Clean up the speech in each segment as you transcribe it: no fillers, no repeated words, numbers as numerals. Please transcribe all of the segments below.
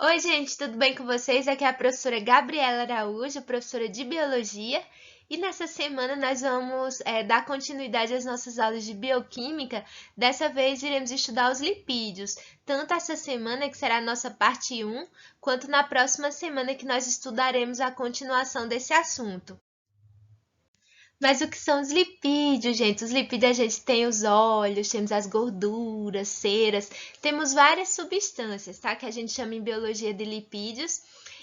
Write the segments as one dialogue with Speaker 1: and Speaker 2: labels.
Speaker 1: Oi, gente, tudo bem com vocês? Aqui é a professora Gabriela Araújo, professora de Biologia, e nessa semana nós vamos dar continuidade às nossas aulas de Bioquímica. Dessa vez iremos estudar os lipídios, tanto essa semana, que será a nossa parte 1, quanto na próxima semana, que nós estudaremos a continuação desse assunto. Mas o que são os lipídios, gente? Os lipídios a gente tem os óleos, temos as gorduras, ceras, temos várias substâncias, tá? Que a gente chama em biologia de lipídios.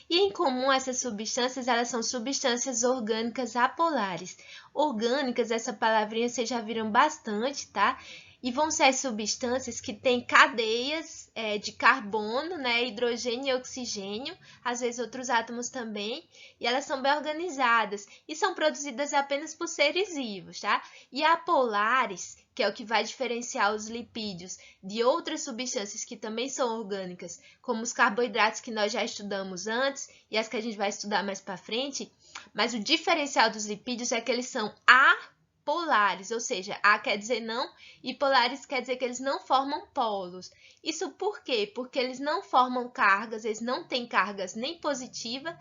Speaker 1: E em comum essas substâncias, elas são substâncias orgânicas apolares. Orgânicas, essa palavrinha vocês já viram bastante, tá? E vão ser as substâncias que têm cadeias de carbono, né, hidrogênio e oxigênio, às vezes outros átomos também, e elas são bem organizadas e são produzidas apenas por seres vivos, tá? E apolares, que é o que vai diferenciar os lipídios de outras substâncias que também são orgânicas, como os carboidratos que nós já estudamos antes e as que a gente vai estudar mais para frente, mas o diferencial dos lipídios é que eles são apolares, ou seja, A quer dizer não e polares quer dizer que eles não formam polos. Isso por quê? Porque eles não formam cargas, eles não têm cargas nem positivas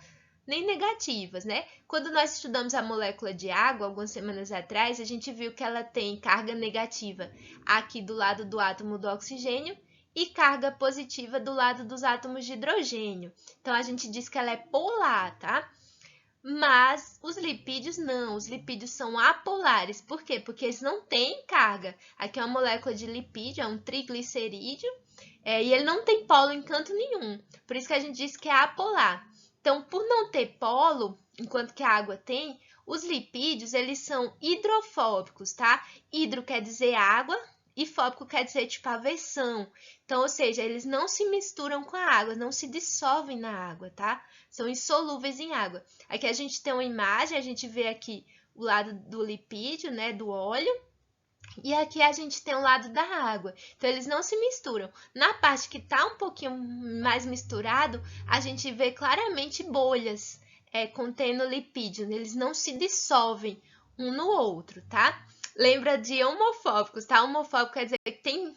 Speaker 1: nem negativas, né? Quando nós estudamos a molécula de água, algumas semanas atrás, a gente viu que ela tem carga negativa aqui do lado do átomo do oxigênio e carga positiva do lado dos átomos de hidrogênio. Então, a gente diz que ela é polar, tá? Mas os lipídios não, os lipídios são apolares. Por quê? Porque eles não têm carga. Aqui é uma molécula de lipídio, é um triglicerídeo, e ele não tem polo em canto nenhum. Por isso que a gente diz que é apolar. Então, por não ter polo, enquanto que a água tem, os lipídios, eles são hidrofóbicos, tá? Hidro quer dizer água e fóbico quer dizer tipo aversão. Então, ou seja, eles não se misturam com a água, não se dissolvem na água, tá? São insolúveis em água. Aqui a gente tem uma imagem, a gente vê aqui o lado do lipídio, né, do óleo, e aqui a gente tem o lado da água. Então, eles não se misturam. Na parte que está um pouquinho mais misturado, a gente vê claramente bolhas contendo lipídio. Eles não se dissolvem um no outro, tá? Lembra de homofóbicos, tá? Homofóbico quer dizer que tem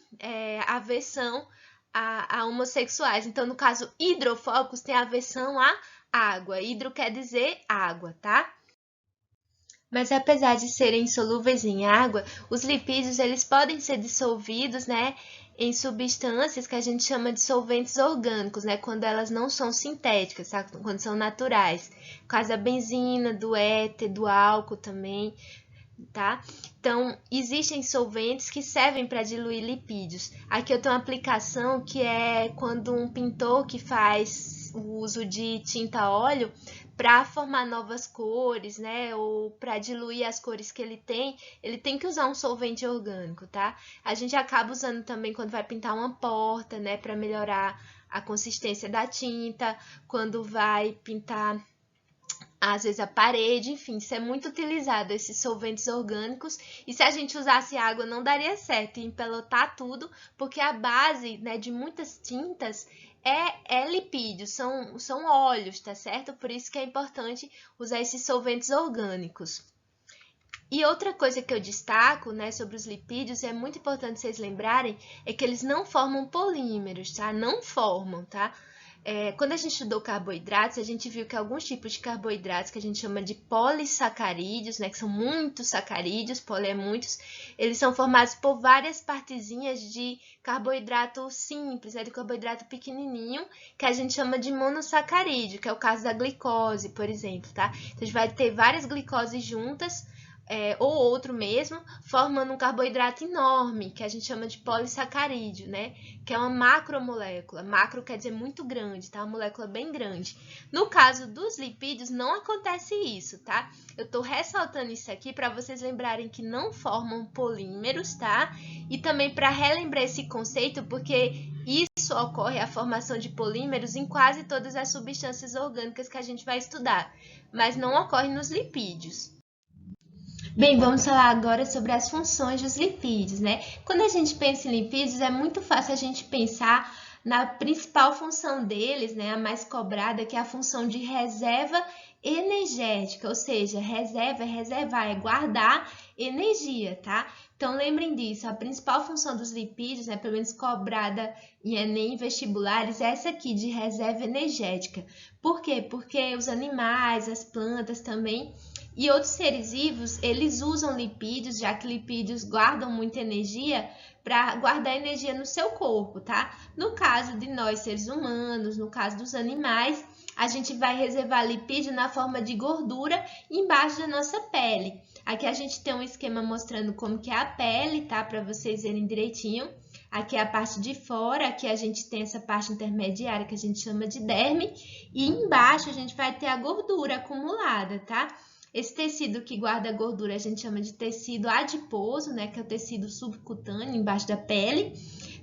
Speaker 1: aversão a homossexuais. Então, no caso, hidrofóbicos tem aversão à água. Hidro quer dizer água, tá? Mas apesar de serem insolúveis em água, os lipídios eles podem ser dissolvidos, né, em substâncias que a gente chama de solventes orgânicos, né, quando elas não são sintéticas, tá? Quando são naturais. No caso da benzina, do éter, do álcool também, tá? Então, existem solventes que servem para diluir lipídios. Aqui eu tenho uma aplicação que é quando um pintor que faz o uso de tinta a óleo para formar novas cores, né, ou para diluir as cores que ele tem que usar um solvente orgânico, tá? A gente acaba usando também quando vai pintar uma porta, né, para melhorar a consistência da tinta, quando vai pintar às vezes a parede, enfim, isso é muito utilizado, esses solventes orgânicos, e se a gente usasse água não daria certo, ia empelotar tudo, porque a base, né, de muitas tintas é lipídio, são óleos, tá certo? Por isso que é importante usar esses solventes orgânicos. E outra coisa que eu destaco, né, sobre os lipídios, é muito importante vocês lembrarem, é que eles não formam polímeros, tá? Não formam, tá? Quando a gente estudou carboidratos, a gente viu que alguns tipos de carboidratos, que a gente chama de polissacarídeos, né, que são muitos sacarídeos, poli é muitos, eles são formados por várias partezinhas de carboidrato simples, de carboidrato pequenininho, que a gente chama de monossacarídeo, que é o caso da glicose, por exemplo, tá? Então, a gente vai ter várias glicoses juntas, ou outro mesmo, formando um carboidrato enorme, que a gente chama de polissacarídeo, né? Que é uma macromolécula. Macro quer dizer muito grande, tá? Uma molécula bem grande. No caso dos lipídios, não acontece isso, tá? Eu tô ressaltando isso aqui para vocês lembrarem que não formam polímeros, tá? E também para relembrar esse conceito, porque isso ocorre, a formação de polímeros, em quase todas as substâncias orgânicas que a gente vai estudar, mas não ocorre nos lipídios. Bem, vamos falar agora sobre as funções dos lipídios, né? Quando a gente pensa em lipídios, é muito fácil a gente pensar na principal função deles, né? A mais cobrada, que é a função de reserva energética, ou seja, reserva é reservar, é guardar energia, tá? Então, lembrem disso, a principal função dos lipídios, né, pelo menos cobrada em Enem vestibulares, é essa aqui de reserva energética. Por quê? Porque os animais, as plantas também e outros seres vivos, eles usam lipídios, já que lipídios guardam muita energia, para guardar energia no seu corpo, tá? No caso de nós, seres humanos, no caso dos animais, a gente vai reservar lipídio na forma de gordura embaixo da nossa pele. Aqui a gente tem um esquema mostrando como que é a pele, tá? Para vocês verem direitinho. Aqui é a parte de fora, aqui a gente tem essa parte intermediária que a gente chama de derme. E embaixo a gente vai ter a gordura acumulada, tá? Esse tecido que guarda a gordura a gente chama de tecido adiposo, né? Que é o tecido subcutâneo embaixo da pele,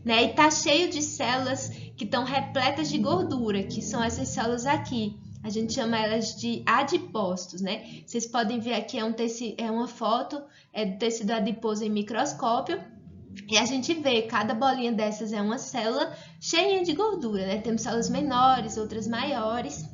Speaker 1: né? E tá cheio de células que estão repletas de gordura, que são essas células aqui. A gente chama elas de adipócitos, né? Vocês podem ver aqui é uma foto do tecido adiposo em microscópio. E a gente vê, cada bolinha dessas é uma célula cheia de gordura, né? Temos células menores, outras maiores.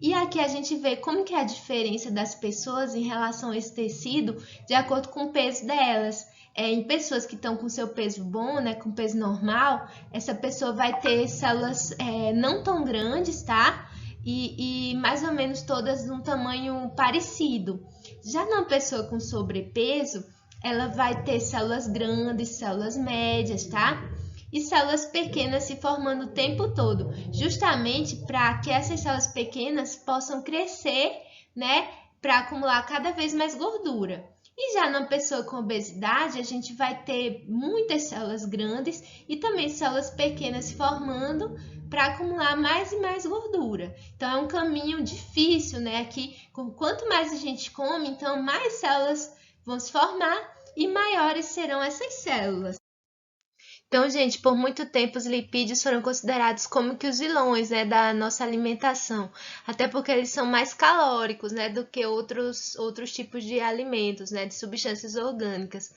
Speaker 1: E aqui a gente vê como que é a diferença das pessoas em relação a esse tecido de acordo com o peso delas. Em pessoas que estão com seu peso bom, né, com peso normal, essa pessoa vai ter células não tão grandes, tá? E mais ou menos todas de um tamanho parecido. Já numa pessoa com sobrepeso, ela vai ter células grandes, células médias, tá? E células pequenas se formando o tempo todo, justamente para que essas células pequenas possam crescer, né, para acumular cada vez mais gordura. E já numa pessoa com obesidade, a gente vai ter muitas células grandes e também células pequenas se formando para acumular mais e mais gordura. Então é um caminho difícil, né? Aqui, quanto mais a gente come, então mais células vão se formar e maiores serão essas células. Então, gente, por muito tempo os lipídios foram considerados como que os vilões, né, da nossa alimentação, até porque eles são mais calóricos, né, do que outros tipos de alimentos, né, de substâncias orgânicas.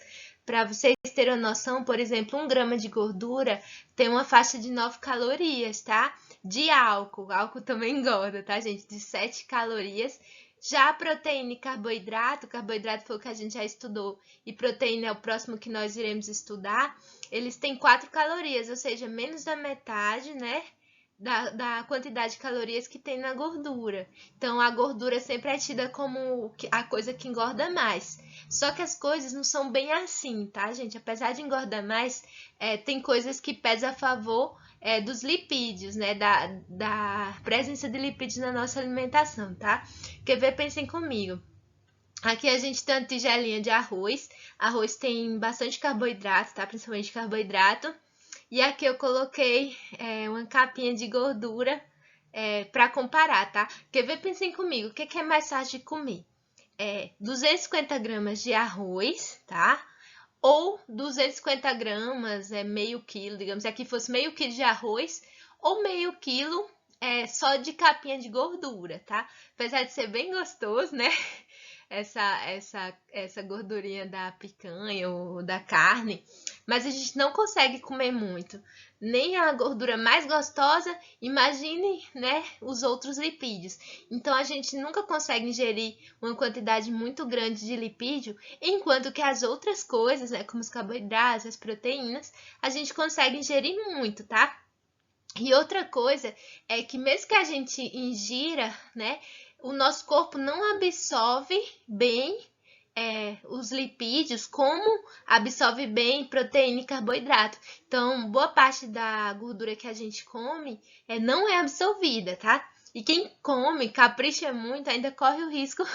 Speaker 1: Para vocês terem uma noção, por exemplo, 1 grama de gordura tem uma faixa de 9 calorias, tá? De álcool, álcool também engorda, tá, gente? De 7 calorias. Já a proteína e carboidrato foi o que a gente já estudou, e proteína é o próximo que nós iremos estudar, eles têm 4 calorias, ou seja, menos da metade, né, da quantidade de calorias que tem na gordura. Então, a gordura sempre é tida como a coisa que engorda mais. Só que as coisas não são bem assim, tá, gente? Apesar de engordar mais, tem coisas que pesam a favor dos lipídios, né, da presença de lipídios na nossa alimentação, tá? Quer ver? Pensem comigo. Aqui a gente tem uma tigelinha de arroz. Arroz tem bastante carboidrato, tá? Principalmente carboidrato. E aqui eu coloquei uma capinha de gordura para comparar, tá? Quer ver? Pensem comigo. O que é mais fácil de comer? 250 gramas de arroz, tá? Ou 250 gramas, meio quilo, digamos, se aqui fosse meio quilo de arroz, ou meio quilo só de capinha de gordura, tá? Apesar de ser bem gostoso, né? Essa gordurinha da picanha ou da carne, mas a gente não consegue comer muito. Nem a gordura mais gostosa, imagine, né, os outros lipídios. Então a gente nunca consegue ingerir uma quantidade muito grande de lipídio, enquanto que as outras coisas, né, como os carboidratos, as proteínas, a gente consegue ingerir muito, tá? E outra coisa é que mesmo que a gente ingira, né, o nosso corpo não absorve bem os lipídios como absorve bem proteína e carboidrato. Então, boa parte da gordura que a gente come não é absorvida, tá? E quem come, capricha muito, ainda corre o risco,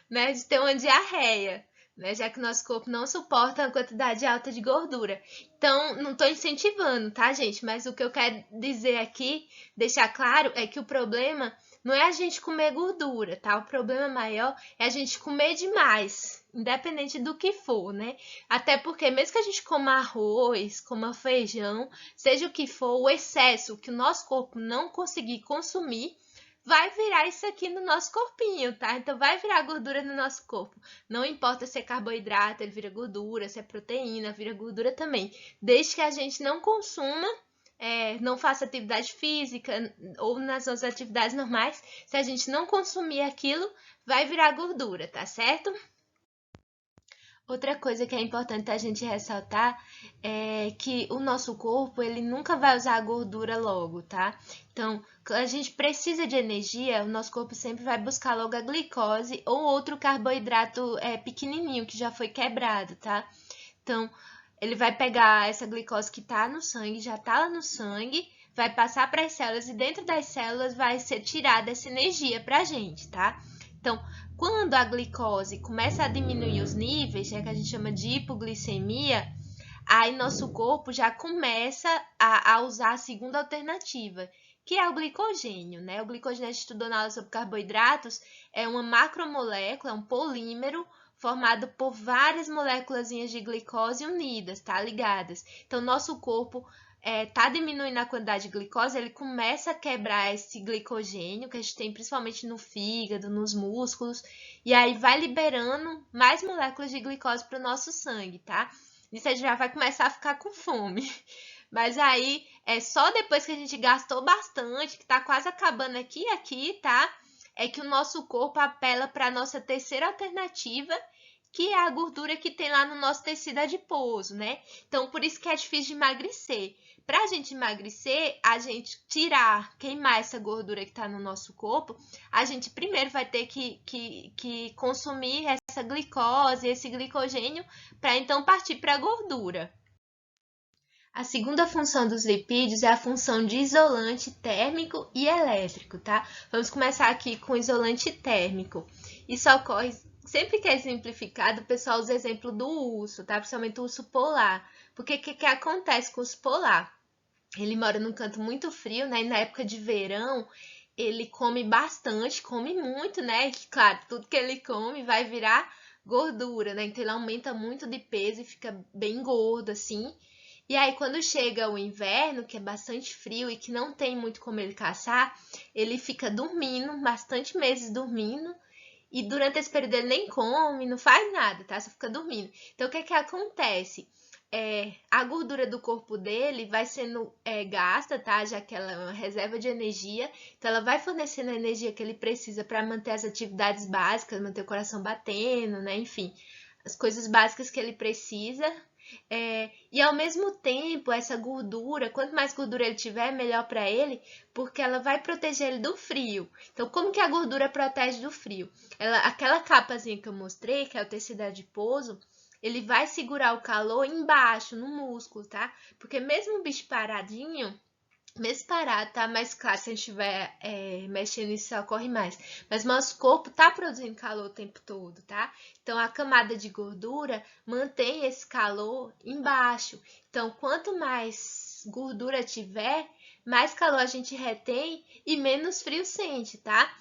Speaker 1: né, de ter uma diarreia, né, já que o nosso corpo não suporta uma quantidade alta de gordura. Então, não estou incentivando, tá, gente? Mas o que eu quero dizer aqui, deixar claro, é que o problema não é a gente comer gordura, tá? O problema maior é a gente comer demais, independente do que for, né? Até porque mesmo que a gente coma arroz, coma feijão, seja o que for, o excesso que o nosso corpo não conseguir consumir, vai virar isso aqui no nosso corpinho, tá? Então, vai virar gordura no nosso corpo. Não importa se é carboidrato, ele vira gordura, se é proteína, vira gordura também. Desde que a gente não consuma não faça atividade física ou nas nossas atividades normais, se a gente não consumir aquilo, vai virar gordura, tá certo? Outra coisa que é importante a gente ressaltar é que o nosso corpo, ele nunca vai usar a gordura logo, tá? Então, quando a gente precisa de energia, o nosso corpo sempre vai buscar logo a glicose ou outro carboidrato pequenininho que já foi quebrado, tá? Então, ele vai pegar essa glicose que tá no sangue, já tá lá no sangue, vai passar para as células e dentro das células vai ser tirada essa energia pra gente, tá? Então, quando a glicose começa a diminuir os níveis, que a gente chama de hipoglicemia, aí nosso corpo já começa a usar a segunda alternativa, que é o glicogênio, né? O glicogênio, a gente estudou na aula sobre carboidratos, é uma macromolécula, é um polímero formado por várias moléculas de glicose unidas, tá? Ligadas. Então, nosso corpo tá diminuindo a quantidade de glicose, ele começa a quebrar esse glicogênio que a gente tem principalmente no fígado, nos músculos, e aí vai liberando mais moléculas de glicose para o nosso sangue, tá? Isso a gente já vai começar a ficar com fome. Mas aí é só depois que a gente gastou bastante, que tá quase acabando aqui, tá? É que o nosso corpo apela para a nossa terceira alternativa, que é a gordura que tem lá no nosso tecido adiposo, né? Então, por isso que é difícil de emagrecer. Para a gente emagrecer, a gente queimar essa gordura que está no nosso corpo, a gente primeiro vai ter que consumir essa glicose, esse glicogênio, para então partir para a gordura. A segunda função dos lipídios é a função de isolante térmico e elétrico, tá? Vamos começar aqui com isolante térmico. Isso ocorre, sempre que é exemplificado, o pessoal usa o exemplo do urso, tá? Principalmente o urso polar. Porque o que acontece com o urso polar? Ele mora num canto muito frio, né? E na época de verão, ele come bastante, come muito, né? E, claro, tudo que ele come vai virar gordura, né? Então ele aumenta muito de peso e fica bem gordo, assim. E aí, quando chega o inverno, que é bastante frio e que não tem muito como ele caçar, ele fica dormindo, bastante meses dormindo. E durante esse período ele nem come, não faz nada, tá? Só fica dormindo. Então, o que acontece? A gordura do corpo dele vai sendo gasta, tá? Já que ela é uma reserva de energia. Então, ela vai fornecendo a energia que ele precisa para manter as atividades básicas, manter o coração batendo, né? Enfim, as coisas básicas que ele precisa. E ao mesmo tempo, essa gordura, quanto mais gordura ele tiver, melhor para ele, porque ela vai proteger ele do frio. Então, como que a gordura protege do frio? Aquela capazinha que eu mostrei, que é o tecido adiposo, ele vai segurar o calor embaixo, no músculo, tá? Porque mesmo o bicho paradinho, mesmo parado, tá? Mas claro, se a gente estiver mexendo, isso ocorre mais. Mas nosso corpo tá produzindo calor o tempo todo, tá? Então, a camada de gordura mantém esse calor embaixo. Então, quanto mais gordura tiver, mais calor a gente retém e menos frio sente, tá?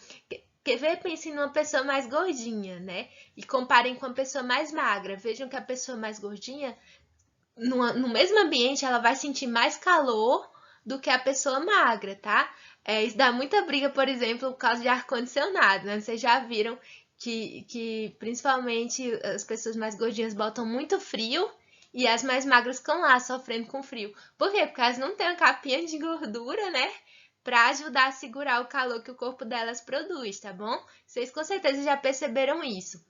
Speaker 1: Quer ver? Pensem numa pessoa mais gordinha, né? E comparem com a pessoa mais magra. Vejam que a pessoa mais gordinha, no mesmo ambiente, ela vai sentir mais calor do que a pessoa magra, tá? Isso dá muita briga, por exemplo, por causa de ar-condicionado, né? Vocês já viram que principalmente as pessoas mais gordinhas botam muito frio e as mais magras ficam lá sofrendo com frio. Por quê? Porque elas não têm uma capinha de gordura, né? Para ajudar a segurar o calor que o corpo delas produz, tá bom? Vocês com certeza já perceberam isso.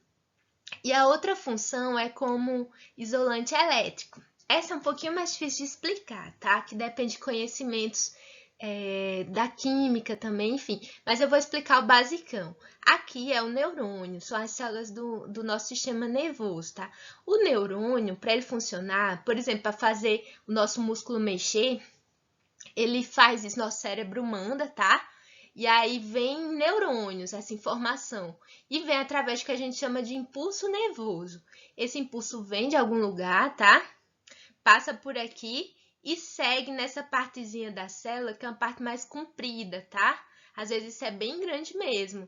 Speaker 1: E a outra função é como isolante elétrico. Essa é um pouquinho mais difícil de explicar, tá? Que depende de conhecimentos da química também, enfim. Mas eu vou explicar o basicão. Aqui é o neurônio, são as células do nosso sistema nervoso, tá? O neurônio, para ele funcionar, por exemplo, para fazer o nosso músculo mexer, ele faz isso, nosso cérebro manda, tá? E aí vem neurônios, essa informação, e vem através do que a gente chama de impulso nervoso. Esse impulso vem de algum lugar, tá? Passa por aqui e segue nessa partezinha da célula, que é uma parte mais comprida, tá? Às vezes isso é bem grande mesmo.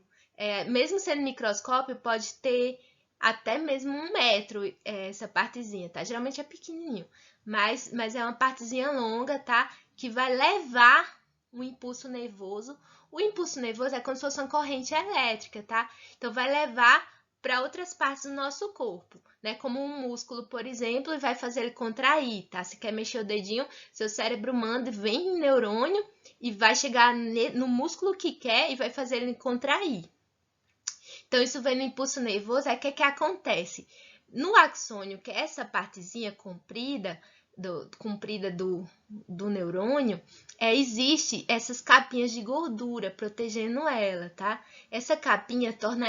Speaker 1: Mesmo sendo microscópio, pode ter até mesmo 1 metro essa partezinha, tá? Geralmente é pequenininho, mas é uma partezinha longa, tá? Que vai levar o impulso nervoso. O impulso nervoso é como se fosse uma corrente elétrica, tá? Então, vai levar para outras partes do nosso corpo, né? Como um músculo, por exemplo, e vai fazer ele contrair, tá? Se quer mexer o dedinho, seu cérebro manda, vem um neurônio e vai chegar no músculo que quer e vai fazer ele contrair. Então, isso vem no impulso nervoso, aí o que acontece? No axônio, que é essa partezinha comprida do neurônio, existe essas capinhas de gordura protegendo ela, tá? Essa capinha torna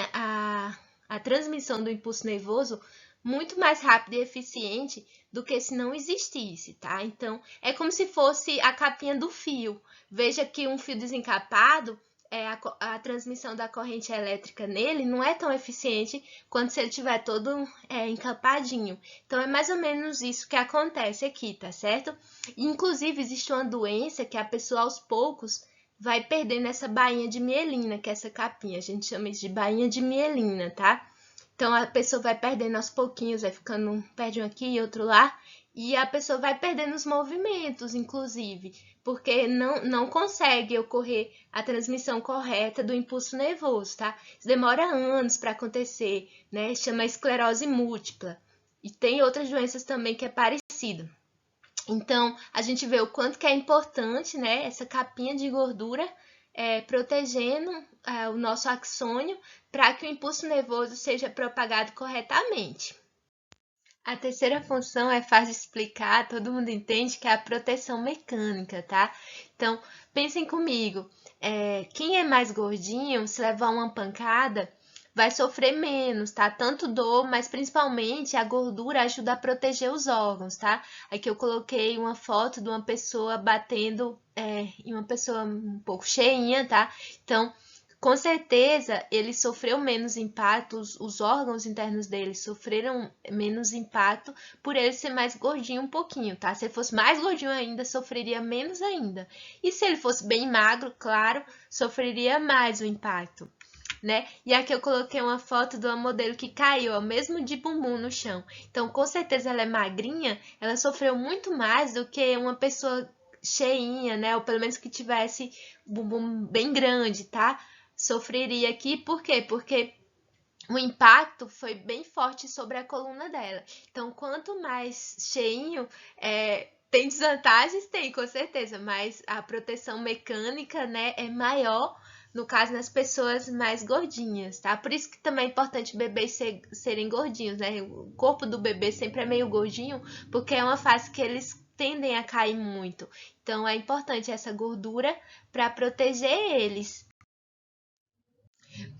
Speaker 1: a transmissão do impulso nervoso muito mais rápida e eficiente do que se não existisse, tá? Então, é como se fosse a capinha do fio. Veja que um fio desencapado, a transmissão da corrente elétrica nele não é tão eficiente quanto se ele tiver todo encapadinho. Então, é mais ou menos isso que acontece aqui, tá certo? Inclusive, existe uma doença que a pessoa, aos poucos, vai perdendo essa bainha de mielina, que é essa capinha. A gente chama isso de bainha de mielina, tá? Então, a pessoa vai perdendo aos pouquinhos, vai ficando, perde um aqui e outro lá, e a pessoa vai perdendo os movimentos, inclusive, porque não consegue ocorrer a transmissão correta do impulso nervoso, tá? Isso demora anos para acontecer, né? Chama esclerose múltipla. E tem outras doenças também que é parecido. Então, a gente vê o quanto que é importante, né, essa capinha de gordura protegendo o nosso axônio para que o impulso nervoso seja propagado corretamente. A terceira função é fácil de explicar, todo mundo entende que é a proteção mecânica, tá? Então, pensem comigo, quem é mais gordinho, se levar uma pancada, vai sofrer menos, tá? Tanto dor, mas principalmente a gordura ajuda a proteger os órgãos, tá? Aqui eu coloquei uma foto de uma pessoa batendo em uma pessoa um pouco cheinha, tá? Então, com certeza, ele sofreu menos impacto, os órgãos internos dele sofreram menos impacto por ele ser mais gordinho um pouquinho, tá? Se ele fosse mais gordinho ainda, sofreria menos ainda. E se ele fosse bem magro, claro, sofreria mais o impacto, né? E aqui eu coloquei uma foto de uma modelo que caiu, ó, mesmo de bumbum no chão. Então, com certeza ela é magrinha, ela sofreu muito mais do que uma pessoa cheinha, né? Ou pelo menos que tivesse bumbum bem grande, tá? Sofreria aqui, por quê? Porque o impacto foi bem forte sobre a coluna dela. Então, quanto mais cheinho, tem desvantagens? Tem, com certeza, mas a proteção mecânica, né, é maior, no caso, nas pessoas mais gordinhas, tá? Por isso que também é importante bebês serem gordinhos, né? O corpo do bebê sempre é meio gordinho, porque é uma fase que eles tendem a cair muito. Então, é importante essa gordura para proteger eles.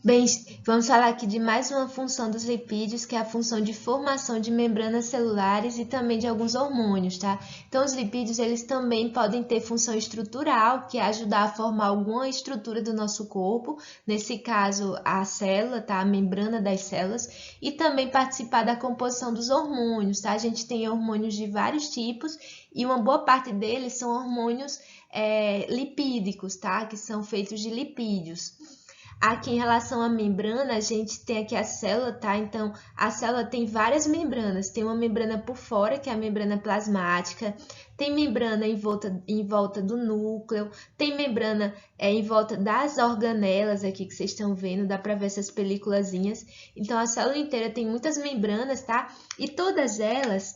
Speaker 1: Bem, vamos falar aqui de mais uma função dos lipídios, que é a função de formação de membranas celulares e também de alguns hormônios, tá? Então, os lipídios, eles também podem ter função estrutural, que é ajudar a formar alguma estrutura do nosso corpo, nesse caso, a célula, tá? A membrana das células, e também participar da composição dos hormônios, tá? A gente tem hormônios de vários tipos, e uma boa parte deles são hormônios lipídicos, tá? Que são feitos de lipídios. Aqui em relação à membrana, a gente tem aqui a célula, tá? Então, a célula tem várias membranas. Tem uma membrana por fora, que é a membrana plasmática. Tem membrana em volta do núcleo. Tem membrana em volta das organelas aqui que vocês estão vendo. Dá para ver essas películazinhas. Então, a célula inteira tem muitas membranas, tá? E todas elas...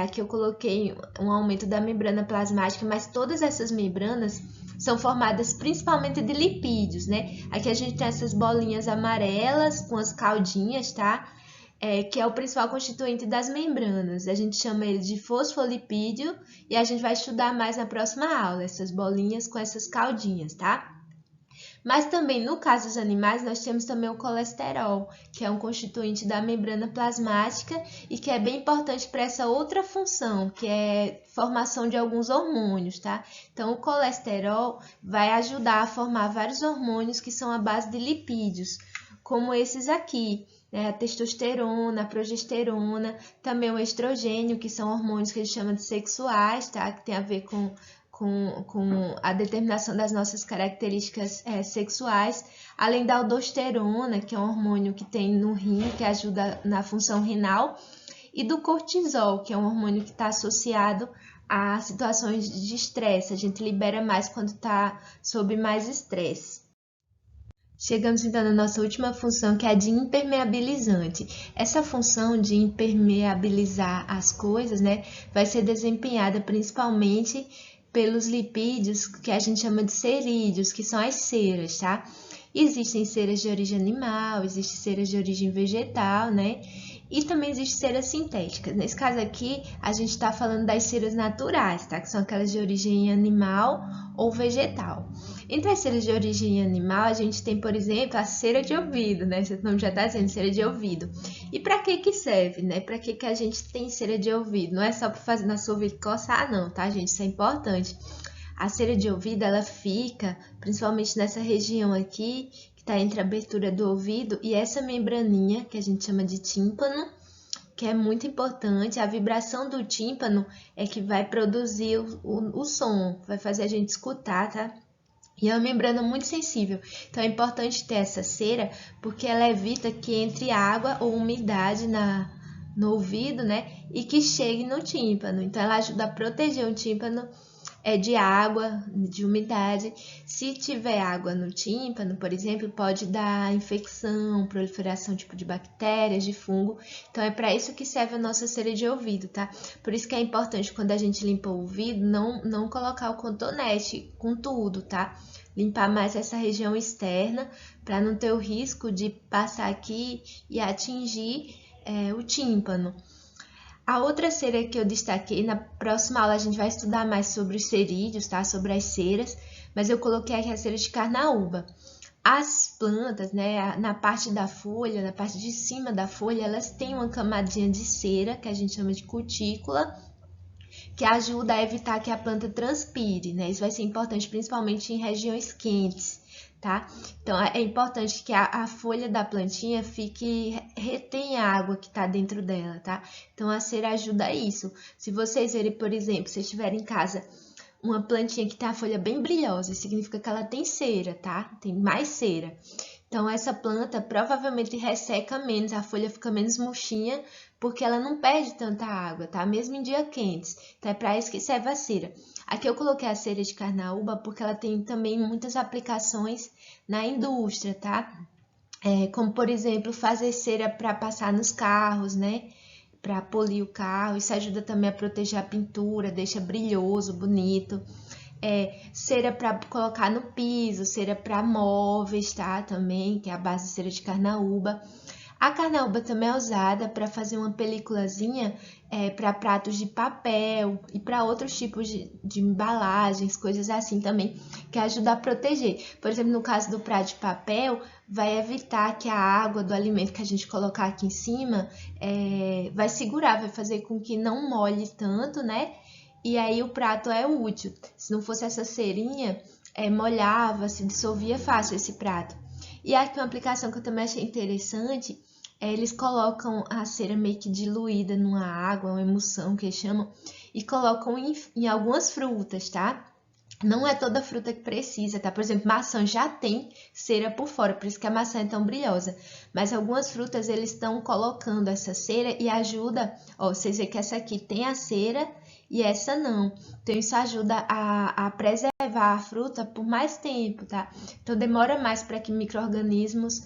Speaker 1: aqui eu coloquei um aumento da membrana plasmática, mas todas essas membranas são formadas principalmente de lipídios, né? Aqui a gente tem essas bolinhas amarelas com as caudinhas, tá? Que é o principal constituinte das membranas. A gente chama ele de fosfolipídio e a gente vai estudar mais na próxima aula, essas bolinhas com essas caudinhas, tá? Mas também, no caso dos animais, nós temos também o colesterol, que é um constituinte da membrana plasmática e que é bem importante para essa outra função, que é formação de alguns hormônios, tá? Então, o colesterol vai ajudar a formar vários hormônios que são à base de lipídios, como esses aqui, né? A testosterona, a progesterona, também o estrogênio, que são hormônios que a gente chama de sexuais, tá? Que tem a ver com a determinação das nossas características sexuais, além da aldosterona, que é um hormônio que tem no rim, que ajuda na função renal, e do cortisol, que é um hormônio que está associado a situações de estresse. A gente libera mais quando está sob mais estresse. Chegamos então na nossa última função, que é a de impermeabilizante. Essa função de impermeabilizar as coisas, né, vai ser desempenhada principalmente pelos lipídios que a gente chama de cerídeos, que são as ceras, tá? Existem ceras de origem animal, existem ceras de origem vegetal, né? E também existem ceras sintéticas. Nesse caso aqui, a gente está falando das ceras naturais, tá? Que são aquelas de origem animal ou vegetal. Entre as ceras de origem animal, a gente tem, por exemplo, a cera de ouvido, né? Esse nome já está dizendo, cera de ouvido. E para que serve, né? Para que a gente tem cera de ouvido? Não é só para fazer nosso ouvido coçar, não, tá, gente? Isso é importante. A cera de ouvido, ela fica principalmente nessa região aqui, que está entre a abertura do ouvido e essa membraninha, que a gente chama de tímpano, que é muito importante. A vibração do tímpano é que vai produzir o som, vai fazer a gente escutar, tá? E é uma membrana muito sensível, então é importante ter essa cera, porque ela evita que entre água ou umidade no ouvido, né? E que chegue no tímpano. Então ela ajuda a proteger o tímpano de água, de umidade. Se tiver água no tímpano, por exemplo, pode dar infecção, proliferação tipo de bactérias, de fungo. Então é para isso que serve a nossa cera de ouvido, tá? Por isso que é importante quando a gente limpa o ouvido, não colocar o cotonete com tudo, tá? Limpar mais essa região externa para não ter o risco de passar aqui e atingir o tímpano. A outra cera que eu destaquei, na próxima aula a gente vai estudar mais sobre os cerídeos, tá? Sobre as ceras, mas eu coloquei aqui a cera de carnaúba. As plantas, né, na parte da folha, na parte de cima da folha, elas têm uma camadinha de cera, que a gente chama de cutícula, que ajuda a evitar que a planta transpire, né? Isso vai ser importante principalmente em regiões quentes, tá? Então, é importante que a folha da plantinha retenha a água que tá dentro dela, tá? Então, a cera ajuda a isso. Se vocês verem, por exemplo, se estiverem em casa uma plantinha que tem a folha bem brilhosa, significa que ela tem cera, tá? Tem mais cera. Então, essa planta provavelmente resseca menos, a folha fica menos murchinha, porque ela não perde tanta água, tá? Mesmo em dias quentes. Então, é para isso que serve a cera. Aqui eu coloquei a cera de carnaúba porque ela tem também muitas aplicações na indústria, tá? Como, por exemplo, fazer cera para passar nos carros, né? Para polir o carro. Isso ajuda também a proteger a pintura, deixa brilhoso, bonito. Cera para colocar no piso, cera para móveis, tá? Também, que é a base de cera de carnaúba. A carnaúba também é usada para fazer uma peliculazinha para pratos de papel e para outros tipos de embalagens, coisas assim também, que ajuda a proteger. Por exemplo, no caso do prato de papel, vai evitar que a água do alimento que a gente colocar aqui em cima vai segurar, vai fazer com que não molhe tanto, né? E aí o prato é útil. Se não fosse essa cerinha, molhava, se dissolvia fácil esse prato. E aqui uma aplicação que eu também achei interessante, eles colocam a cera meio que diluída numa água, uma emulsão que eles chamam, e colocam em algumas frutas, tá? Não é toda fruta que precisa, tá? Por exemplo, maçã já tem cera por fora, por isso que a maçã é tão brilhosa. Mas algumas frutas, eles estão colocando essa cera e ajuda... Ó, vocês veem que essa aqui tem a cera e essa não. Então, isso ajuda a preservar a fruta por mais tempo, tá? Então, demora mais para que micro-organismos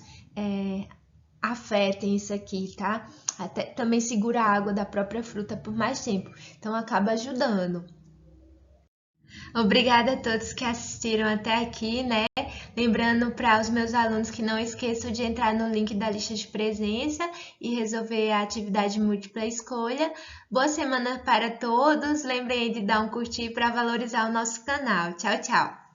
Speaker 1: afetem isso aqui, tá? Até também segura a água da própria fruta por mais tempo. Então, acaba ajudando. Obrigada a todos que assistiram até aqui, né? Lembrando para os meus alunos que não esqueçam de entrar no link da lista de presença e resolver a atividade múltipla escolha. Boa semana para todos. Lembrem de dar um curtir para valorizar o nosso canal. Tchau, tchau!